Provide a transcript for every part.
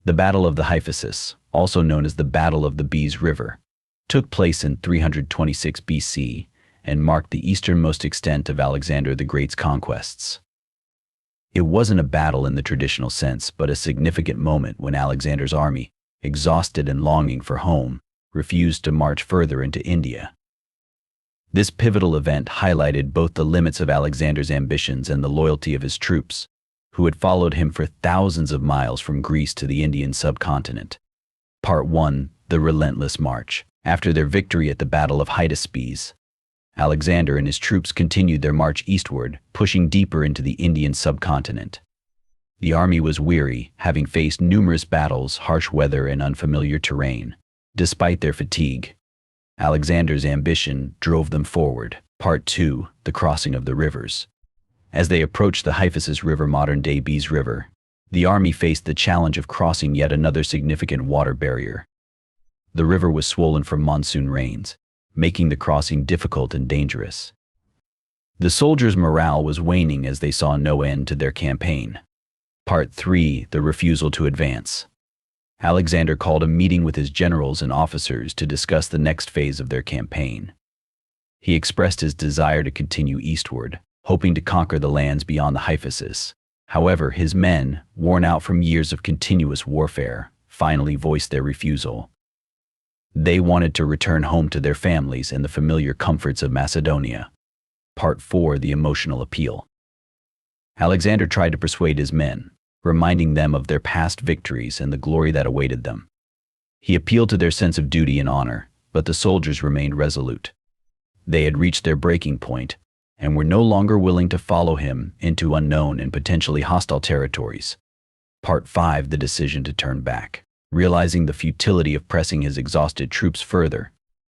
The Battle of the Hyphasis, also known as the Battle of the Beas River, took place in 326 BC and marked the easternmost extent of Alexander the Great's conquests. It wasn't a battle in the traditional sense, but a significant moment when Alexander's army, exhausted and longing for home, refused to march further into India. This pivotal event highlighted both the limits of Alexander's ambitions and the loyalty of his troops, who had followed him for thousands of miles from Greece to the Indian subcontinent. Part 1. The Relentless March. After their victory at the Battle of Hyphasis, Alexander and his troops continued their march eastward, pushing deeper into the Indian subcontinent. The army was weary, having faced numerous battles, harsh weather, and unfamiliar terrain. Despite their fatigue, Alexander's ambition drove them forward. Part 2. The Crossing of the Rivers. As they approached the Hyphasis River, modern-day Beas River, the army faced the challenge of crossing yet another significant water barrier. The river was swollen from monsoon rains, making the crossing difficult and dangerous. The soldiers' morale was waning as they saw no end to their campaign. Part 3. The Refusal to Advance. Alexander called a meeting with his generals and officers to discuss the next phase of their campaign. He expressed his desire to continue eastward, hoping to conquer the lands beyond the Hyphasis. However, his men, worn out from years of continuous warfare, finally voiced their refusal. They wanted to return home to their families and the familiar comforts of Macedonia. Part 4. The Emotional Appeal. Alexander tried to persuade his men, reminding them of their past victories and the glory that awaited them. He appealed to their sense of duty and honor, but the soldiers remained resolute. They had reached their breaking point and were no longer willing to follow him into unknown and potentially hostile territories. Part 5. The Decision to Turn Back. Realizing the futility of pressing his exhausted troops further,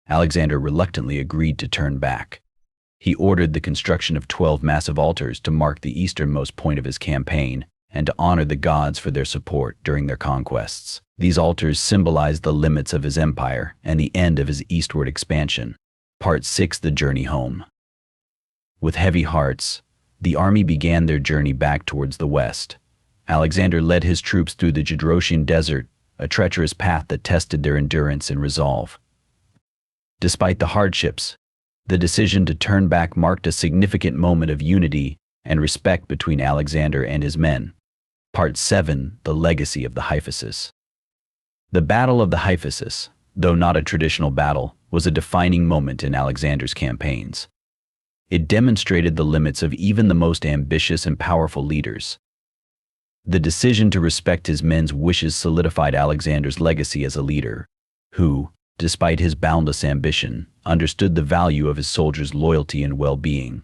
Alexander reluctantly agreed to turn back. He ordered the construction of 12 massive altars to mark the easternmost point of his campaign and to honor the gods for their support during their conquests. These altars symbolized the limits of his empire and the end of his eastward expansion. Part 6. The Journey Home. With heavy hearts, the army began their journey back towards the west. Alexander led his troops through the Gedrosian desert, a treacherous path that tested their endurance and resolve. Despite the hardships, the decision to turn back marked a significant moment of unity and respect between Alexander and his men. Part 7. The Legacy of the Hyphasis. The Battle of the Hyphasis, though not a traditional battle, was a defining moment in Alexander's campaigns. It demonstrated the limits of even the most ambitious and powerful leaders. The decision to respect his men's wishes solidified Alexander's legacy as a leader, who, despite his boundless ambition, understood the value of his soldiers' loyalty and well-being.